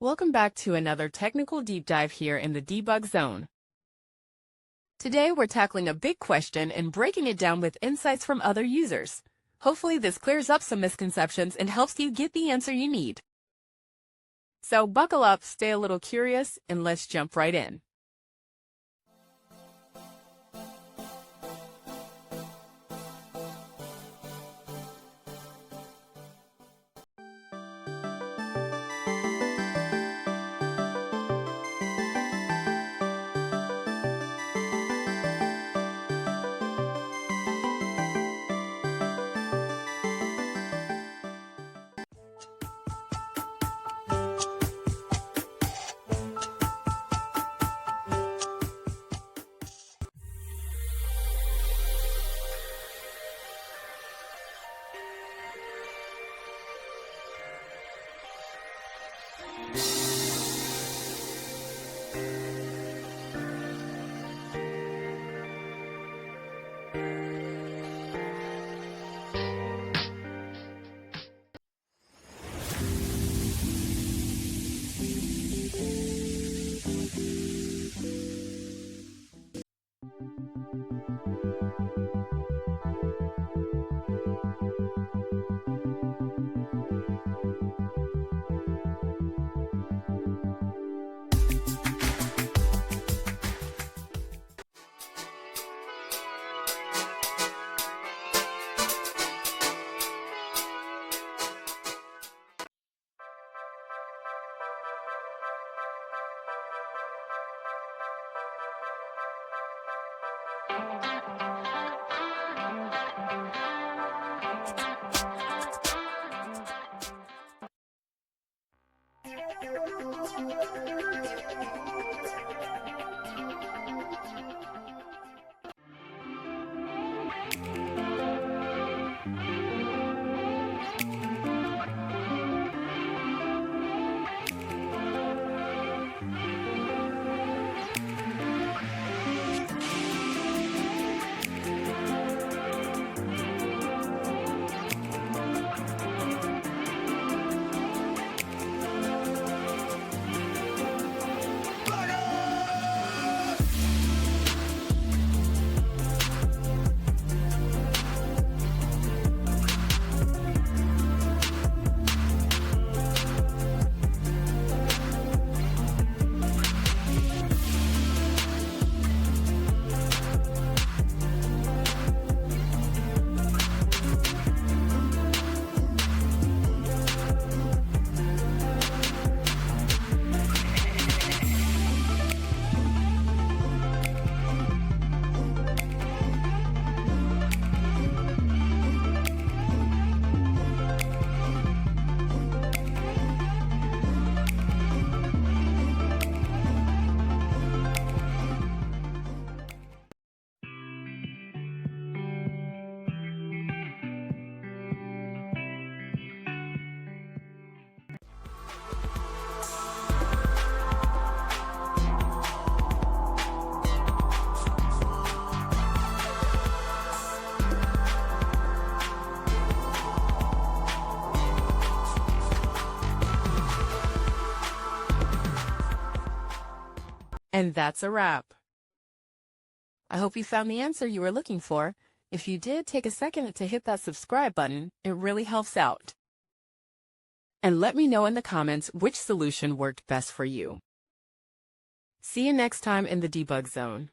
Welcome back to another technical deep dive here in the debug zone. Today we're tackling a big question and breaking it down with insights from other users. Hopefully this clears up some misconceptions and helps you get the answer you need. So buckle up, stay a little curious, and let's jump right in. And that's a wrap. I hope you found the answer you were looking for. If you did, take a second to hit that subscribe button. It really helps out. And let me know in the comments which solution worked best for you. See you next time in the debug zone.